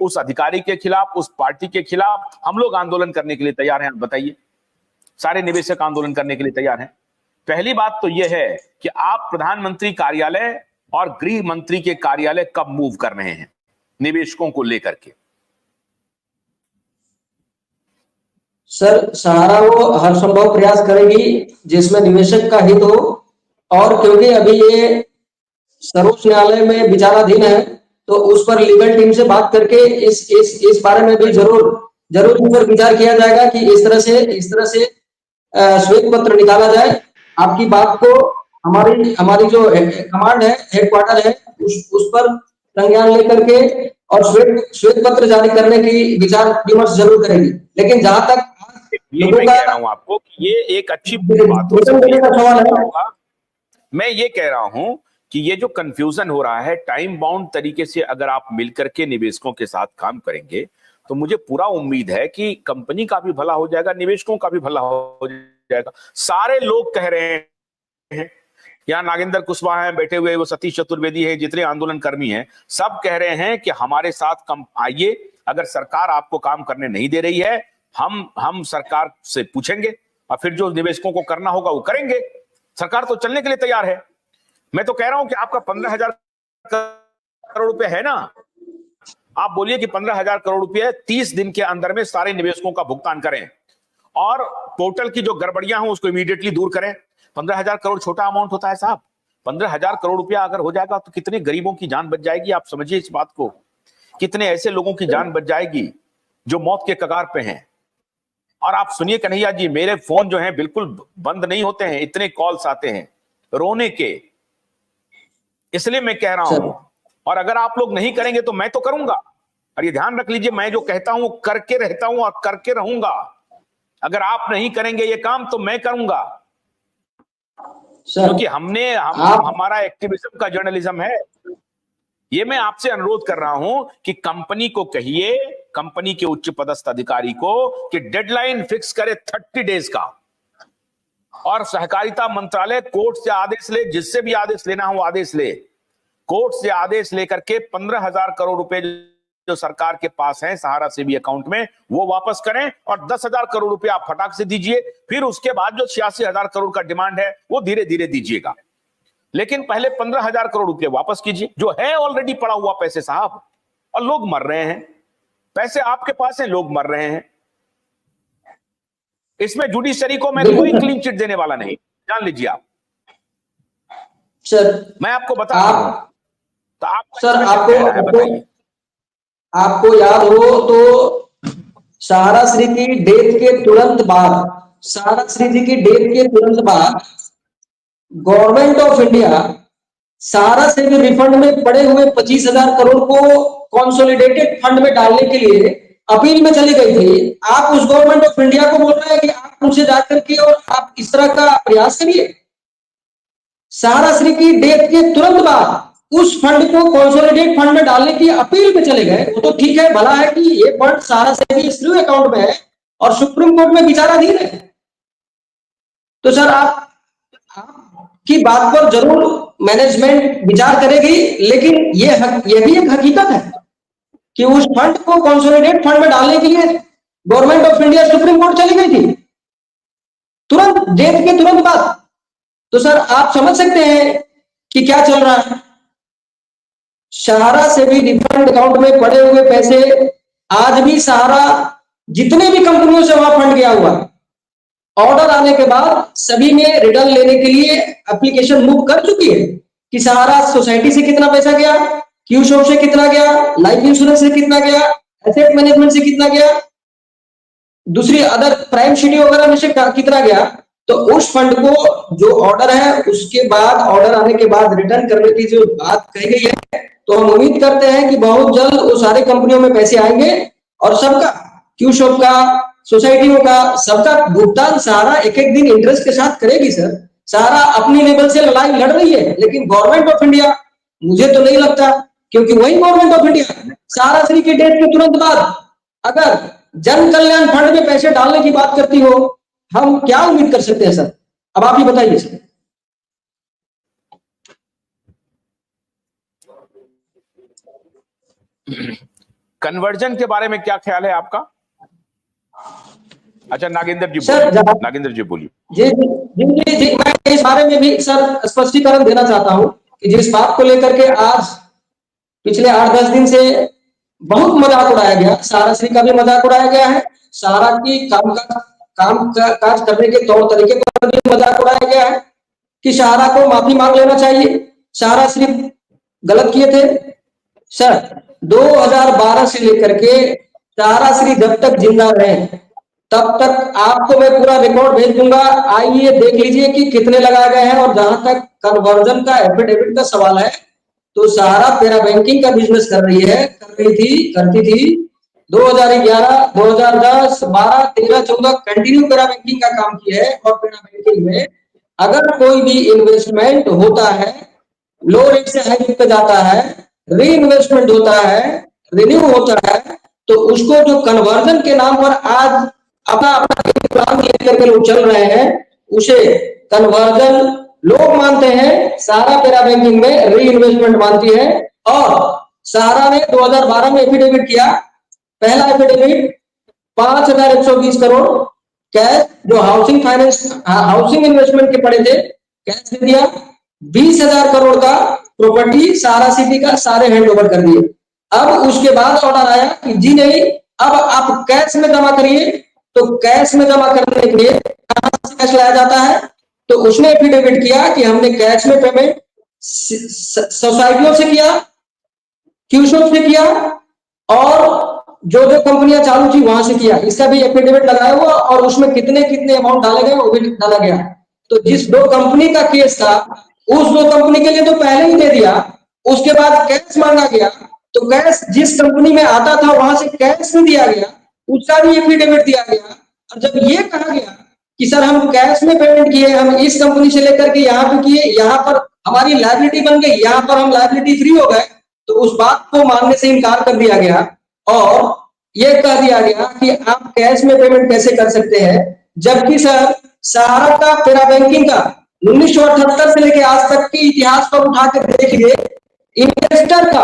उस अधिकारी के खिलाफ, उस पार्टी के खिलाफ हम लोग आंदोलन करने के लिए तैयार हैं। आप बताइए, सारे निवेशक आंदोलन करने के लिए तैयार हैं। पहली बात तो यह है कि आप प्रधानमंत्री कार्यालय और गृह मंत्री के कार्यालय कब मूव कर रहे हैं निवेशकों को लेकर के? सर, सहारा वो हर संभव प्रयास करेगी जिसमें निवेशक का हित हो, और क्योंकि अभी ये सर्वोच्च न्यायालय में विचाराधीन है, तो उस पर लीगल टीम से बात करके इस बारे में भी जरूर इस पर विचार किया जाएगा कि इस तरह से श्वेत पत्र निकाला जाए। आपकी बात को हमारी जो कमांड है, हेडक्वार्टर है, उस पर संज्ञान लेकर के और श्वेत पत्र जारी करने की विचार विमर्श जरूर करेगी। लेकिन जहां तक मैं कह रहा हूं आपको कि ये एक अच्छी बात हो सकती है। मैं ये कह रहा हूं कि ये जो कंफ्यूजन हो रहा है, टाइम बाउंड तरीके से अगर आप मिलकर के निवेशकों के साथ काम करेंगे तो मुझे पूरा उम्मीद है कि कंपनी का भी भला हो जाएगा, निवेशकों का भी भला हो जाएगा। सारे लोग कह रहे हैं, यहाँ नागेंद्र कुशवाहा हैं बैठे हुए, वो सतीश चतुर्वेदी है, जितने आंदोलन कर्मी हैं, सब कह रहे हैं कि हमारे साथ कम आइए। अगर सरकार आपको काम करने नहीं दे रही है, हम सरकार से पूछेंगे और फिर जो निवेशकों को करना होगा वो करेंगे। सरकार तो चलने के लिए तैयार है। मैं तो कह रहा हूं कि आपका 15,000 करोड़ रुपए है ना, आप बोलिए कि 15,000 करोड़ रुपए 30 दिन के अंदर में सारे निवेशकों का भुगतान करें और पोर्टल की जो गड़बड़ियां हैं उसको इमीडिएटली दूर करें। 15,000 करोड़ छोटा अमाउंट होता है साहब। 15,000 करोड़ रुपया अगर हो जाएगा तो कितने गरीबों की जान बच जाएगी, आप समझिए इस बात को। कितने ऐसे लोगों की जान बच जाएगी जो मौत के कगार पे हैं। और आप सुनिए कन्हैया जी, मेरे फोन जो हैं बिल्कुल बंद नहीं होते हैं, इतने कॉल्स आते हैं रोने के, इसलिए मैं कह रहा हूं। और अगर आप लोग नहीं करेंगे तो मैं तो करूंगा। और ये ध्यान रख लीजिए, मैं जो कहता हूं करके रहता हूं और करके रहूंगा। अगर आप नहीं करेंगे ये काम तो मैं करूंगा, क्योंकि हमारा एक्टिविज्म का जर्नलिज्म है। ये मैं आपसे अनुरोध कर रहा हूं कि कंपनी को कहिए, कंपनी के उच्च पदस्थ अधिकारी को, कि डेडलाइन फिक्स करे 30 डेज का, और सहकारिता मंत्रालय कोर्ट से आदेश ले, जिससे भी आदेश लेना हो आदेश ले, कोर्ट से आदेश लेकर के 15,000 करोड़ रुपए जो सरकार के पास है सहारा सेवी अकाउंट में, वो वापस करें और 10,000 करोड़ रुपए आप फटाक से दीजिए। फिर उसके बाद जो 86,000 करोड़ का डिमांड है वो धीरे धीरे दीजिएगा, लेकिन पहले 15,000 करोड़ रुपए वापस कीजिए, जो है ऑलरेडी पड़ा हुआ पैसे साहब। और लोग मर रहे हैं, पैसे आपके पास है, लोग मर रहे हैं। इसमें जुडिशरी को मैं कोई क्लीन चिट देने वाला नहीं, जान लीजिए आप। सर, मैं आपको बता रहा हूं, तो आप सर आपको याद हो तो सहारा श्री की डेथ के तुरंत बाद गवर्नमेंट ऑफ इंडिया सहारा से भी रिफंड में पड़े हुए 25,000 करोड़ को कंसोलिडेटेड फंड में डालने के लिए अपील में चली गई थी। आप उस गवर्नमेंट ऑफ इंडिया को बोल रहे हैं कि आप उनसे जाकर के और आप इस तरह का प्रयास करिए। सहारा श्री की डेथ के तुरंत बाद उस फंड को कंसोलिडेट फंड में डालने की अपील में चले गए। वो तो ठीक है, भला है कि ये फंड सहारा सेवी एसक्यू अकाउंट में है और सुप्रीम कोर्ट में विचाराधीन है। तो सर आपकी बात पर जरूर मैनेजमेंट विचार करेगी, लेकिन ये भी एक हकीकत है कि उस फंड को कंसोलिडेट फंड में डालने के लिए government of India supreme court चली गई थी तुरंत, डेथ के तुरंत बाद। तो सर आप समझ सकते हैं कि क्या चल रहा है। सहारा से भी डिफरेंट अकाउंट में पड़े हुए पैसे आज भी सहारा जितने भी कंपनियों से वहां फंड गया हुआ, ऑर्डर आने के बाद सभी ने रिटर्न लेने के लिए एप्लीकेशन मूव कर चुकी है कि सहारा सोसाइटी से कितना पैसा गया, क्यू शॉप से कितना गया, लाइफ इंश्योरेंस से कितना गया, एसेट मैनेजमेंट से कितना गया, दूसरी अदर प्राइम सिटी वगैरह में से कितना गया। तो उस फंड को जो ऑर्डर है उसके बाद, ऑर्डर आने के बाद रिटर्न करने की जो बात कही गई है, तो हम उम्मीद करते हैं कि बहुत जल्द वो सारे कंपनियों में पैसे आएंगे और सबका, क्यू शॉप का, सोसाइटियों का, सबका भुगतान सहारा एक एक दिन इंटरेस्ट के साथ करेगी। सर सहारा अपनी लेवल से लड़ाई लड़ रही है, लेकिन गवर्नमेंट ऑफ इंडिया मुझे तो नहीं लगता, क्योंकि वही गवर्नमेंट ऑफ इंडिया सहारा श्री के डेथ के तुरंत बाद अगर जन कल्याण फंड में पैसे डालने की बात करती हो, हम क्या उम्मीद कर सकते हैं सर? अब आप ही बताइए सर। कन्वर्जन के बारे में क्या ख्याल है आपका? अच्छा नागेंद्र जी सर, बोलिए, नागेंद्र जी बोलिए। जी जी जी जी जी, मैं इस बारे में भी सर स्पष्टीकरण देना चाहता हूं कि जिस बात को लेकर के आज पिछले 8-10 दिन से बहुत मजाक उड़ाया गया, सारा श्री का भी मजाक उड़ाया गया है, सारा की काज करने के तौर तरीके पर भी मजाक उड़ाया गया है कि सारा को माफी मांग लेना चाहिए, सारा श्री गलत किए थे। सर 2012 से लेकर के सारा श्री जब तक जिंदा रहे तब तक आपको मैं पूरा रिकॉर्ड भेज दूंगा, आइए देख लीजिए कि कितने लगाए गए हैं। और जहां तक कन्वर्जन का एफिडेविट का सवाल है तो सहारा पैरा बैंकिंग का बिजनेस करती थी 2011, 2010, 12, 13, 14 कंटिन्यू पैरा बैंकिंग का काम किया है। और पैरा बैंकिंग में अगर कोई भी इन्वेस्टमेंट होता है, लो रेट से हाई रेट पे जाता है, री इन्वेस्टमेंट होता है, रिन्यू होता है, तो उसको जो कन्वर्जन के नाम पर आज अपना अपना प्लान करके लोग चल रहे हैं, उसे कन्वर्जन लोग मानते हैं, सहारा पैरा बैंकिंग में री इन्वेस्टमेंट मानती है। और सहारा ने 2012 में एफिडेविट किया, पहला एफिडेविट 5,120 करोड़ कैश जो हाउसिंग इन्वेस्टमेंट के पड़े थे कैश दे दिया, 20,000 करोड़ का प्रॉपर्टी सहारा सिटी का सारे हैंड ओवर कर दिए। अब उसके बाद ऑर्डर आया कि जी नहीं, अब आप कैश में जमा करिए। तो कैश में जमा करने के लिए कहां से कैश लाया जाता है? तो उसने एफिडेविट किया कि हमने कैश में पेमेंट सोसाइटियों से किया, क्यूशॉप से किया, और जो जो कंपनियां चालू थी वहां से किया। इसका भी एफिडेविट लगाया हुआ और उसमें कितने कितने अमाउंट डाले गए वो भी डाला गया। तो जिस दो कंपनी का केस था उस दो कंपनी के लिए तो पहले ही दे दिया, उसके बाद कैश मांगा गया, तो कैश जिस कंपनी में आता था वहां से कैश भी दिया गया, उसका भी एफिडेविट दिया गया। और जब ये कहा गया कि सर हम कैश में पेमेंट किए, हम इस कंपनी से लेकर के यहाँ पे किए, यहाँ पर हमारी लायबिलिटी बन गई, यहाँ पर हम लायबिलिटी फ्री हो गए, तो उस बात को मानने से इनकार कर दिया गया और ये कह दिया गया कि आप कैश में पेमेंट कैसे कर सकते हैं। जबकि सर सहारा का पैरा बैंकिंग का 1978 से लेकर आज तक के इतिहास को उठा कर देखिए, इन्वेस्टर का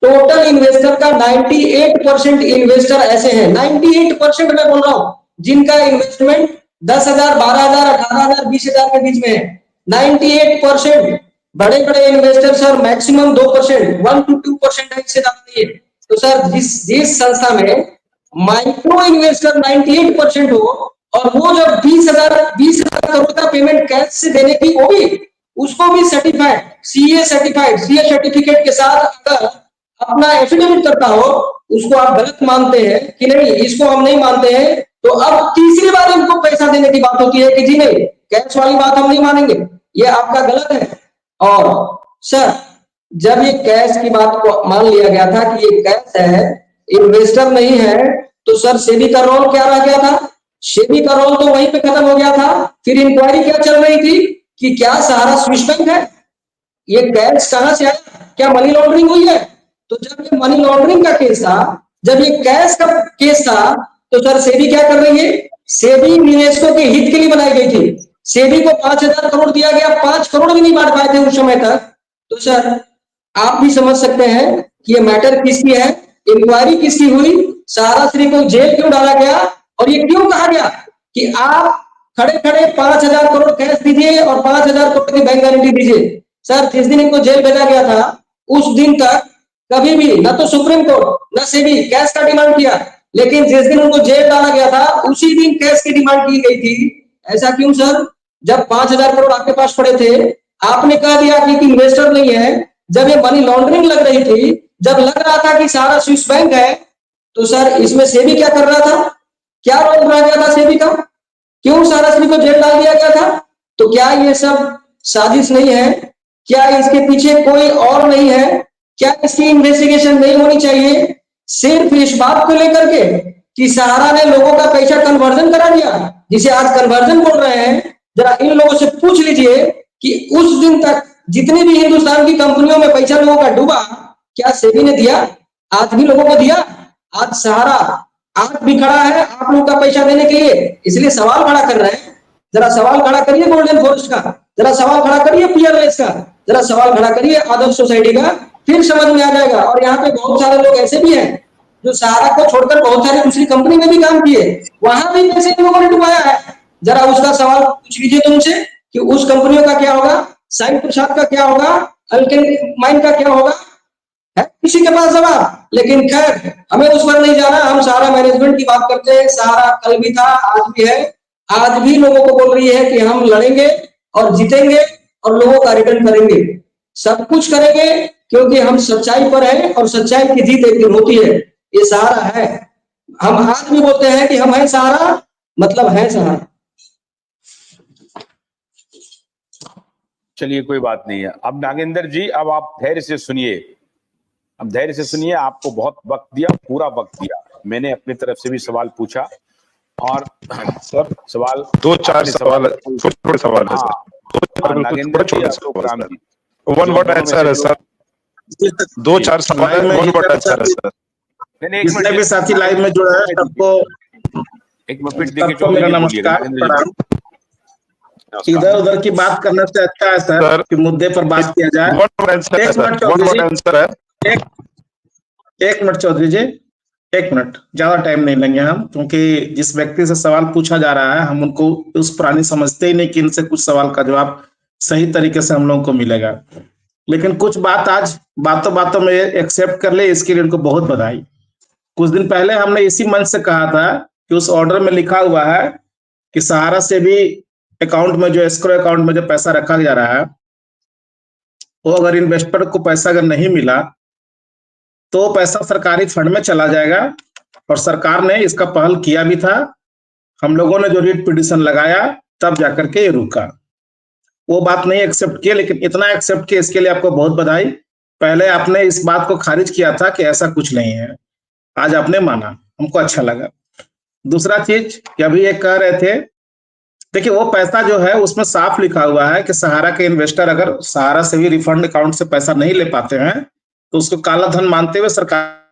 टोटल इन्वेस्टर का 98% इन्वेस्टर ऐसे हैं, 98% मैं बोल रहा हूं, जिनका इन्वेस्टमेंट 10,000, 12,000, 18,000, 20,000 के बीच में है। 98% बड़े बड़े इन्वेस्टर सर मैक्सिमम 2%, 1 to 2% है, इससे ज्यादा नहीं है। तो सर जिस संस्था में माइक्रो इन्वेस्टर 98% हो और वो जब 20,000 करोड़ का पेमेंट कैश से देने की, वो भी उसको भी सर्टिफाइड सीए सर्टिफिकेट के साथ अगर अपना एफिडेविट करता हो, उसको आप गलत मानते हैं कि नहीं, इसको हम नहीं मानते हैं। तो अब तीसरी बार इनको पैसा देने की बात होती है कि जी नहीं, कैश वाली बात हम नहीं मानेंगे, ये आपका गलत है। और सर जब ये कैश की बात को मान लिया गया था कि ये कैश है, इन्वेस्टर नहीं है, तो सर सेबी का रोल क्या रह गया था? सेबी का रोल तो वहीं पे खत्म हो गया था। फिर इंक्वायरी क्या चल रही थी कि क्या सहारा स्विस बैंक है, ये कैश कहां से आया, क्या मनी लॉन्ड्रिंग हुई है? तो जब ये मनी लॉन्ड्रिंग का केस था, जब ये कैश का केस था, तो सर सेबी क्या कर रही है? सेबी निवेशकों के हित के लिए बनाई गई थी। सेबी को 5,000 करोड़ दिया गया, 5 करोड़ भी नहीं बांट पाए थे उस समय तक। तो सर आप भी समझ सकते हैं कि ये मैटर किसकी है, इंक्वायरी किसकी हुई, सहारा श्री को जेल क्यों डाला गया, और ये क्यों कहा गया कि आप खड़े खड़े 5,000 करोड़ कैश दीजिए और 5,000 करोड़ की बैंक गारंटी दीजिए। सर जिस दिन इनको जेल भेजा गया था उस दिन तक कभी भी न तो सुप्रीम कोर्ट न सेबी कैश का डिमांड किया, लेकिन जिस दिन उनको जेल डाला गया था उसी दिन कैश की डिमांड की गई थी। ऐसा क्यों सर? जब 5,000 करोड़ आपके पास पड़े थे, आपने कह दिया कि इन्वेस्टर नहीं है। जब ये मनी लॉन्ड्रिंग लग रही थी, जब लग रहा था कि सारा स्विस बैंक है, तो सर इसमें सेबी क्या कर रहा था? क्या रोल रह गया था सेबी का? क्यों सहारा श्री को जेल डाल दिया गया था? तो क्या ये सब साजिश नहीं है? क्या इसके पीछे कोई और नहीं है? क्या इसकी इन्वेस्टिगेशन नहीं होनी चाहिए? सिर्फ इस बात को लेकर के कि सहारा ने लोगों का पैसा कन्वर्जन करा दिया, जिसे आज कन्वर्जन बोल रहे हैं। जरा इन लोगों से पूछ लीजिए कि उस दिन तक जितनी भी हिंदुस्तान की कंपनियों में पैसा लोगों का डूबा, क्या सेबी ने दिया? आज भी लोगों को दिया? आज सहारा आज भी खड़ा है आप लोगों का पैसा देने के लिए, इसलिए सवाल खड़ा कर रहे हैं। जरा सवाल खड़ा करिए गोल्डन फॉरेस्ट का, जरा सवाल खड़ा करिए पीआरएस का, जरा सवाल खड़ा करिए आदर्श सोसाइटी का, फिर समझ में आ जाएगा। और यहाँ पे बहुत सारे लोग ऐसे भी हैं जो सहारा को छोड़कर बहुत सारी दूसरी कंपनी में भी काम किए, वहां भी पैसे इन लोगों ने डुबाया है। जरा उसका सवाल पूछ लीजिए तो उनसे कि उस कंपनियों का क्या होगा, साई प्रसाद का क्या होगा, अल्केन माइन का क्या होगा, है किसी के पास जवाब? लेकिन खैर, हमें उस पर नहीं जाना, हम सहारा मैनेजमेंट की बात करते हैं। सहारा कल भी था, आज भी है, आज भी लोगों को बोल रही है कि हम लड़ेंगे और जीतेंगे और लोगों का रिटर्न करेंगे, सब कुछ करेंगे, क्योंकि हम सच्चाई पर हैं और सच्चाई की जीत एक दिन होती है। ये सहारा है। हम आज भी बोलते हैं कि हम हैं सहारा, मतलब है सहारा। चलिए कोई बात नहीं है। अब नागेंद्र जी, अब आप धैर्य से सुनिए, अब धैर्य से सुनिए। आपको बहुत वक्त दिया, पूरा वक्त दिया। मैंने अपनी तरफ से भी सवाल पूछा और सर सवाल दो चार आपने सवाल, सवाल छोटे छोटे सवाल है हाँ सर, दो चार हाँ, बिल्कुल नागेंद्र बड़े जी, छोटे अशोक सवाल है राम सर। जी, वन जो वर्ड दोनों में आंसर से है जो सर, दो जी, चार सवाल है, लाइव में वन वर्ड आंसर है सर। नहीं एक जितने मिनट, भी साथी लाइव में जुड़े हैं सबको एक मिनट देखिए, सबको चौधरी मेरा जी बोलिएगा, नमस्कार नागेंद्र जी प्रणाम। नमस्कार। इधर उधर की बात करने से अच्छा है सर कि मुद्दे पर बात किया जाए। वन वर्ड आंसर है एक sir, minute one Chaudhary word ji, answer है। एक एक मिनट चौधरी जी, एक मिनट, ज्यादा टाइम नहीं लेंगे हम, क्योंकि जिस व्यक्ति से सवाल पूछा जा रहा है हम उनको उस प्राणी समझते ही नहीं कि इनसे कुछ सवाल का जवाब सही तरीके से हम लोगों को मिलेगा। लेकिन कुछ बात आज बातों बातों में एक्सेप्ट कर ले, इसके लिए उनको बहुत बधाई। कुछ दिन पहले हमने इसी मंच से कहा था कि उस ऑर्डर में लिखा हुआ है कि सहारा से भी अकाउंट में, जो एस्क्रो अकाउंट में जो पैसा रखा जा रहा है, वो अगर इन्वेस्टर को पैसा अगर नहीं मिला तो पैसा सरकारी फंड में चला जाएगा। और सरकार ने इसका पहल किया भी था। हम लोगों ने जो रिट पिटीशन लगाया तब जाकर के ये रुका। वो बात नहीं एक्सेप्ट किया, लेकिन इतना एक्सेप्ट किया, इसके लिए आपको बहुत बधाई। पहले आपने इस बात को खारिज किया था कि ऐसा कुछ नहीं है, आज आपने माना, हमको अच्छा लगा। दूसरा चीज कि अभी ये कह रहे थे, देखिए वो पैसा जो है उसमें साफ लिखा हुआ है कि सहारा के इन्वेस्टर अगर सहारा से भी रिफंड अकाउंट से पैसा नहीं ले पाते हैं तो उसको काला धन मानते हुए सरकार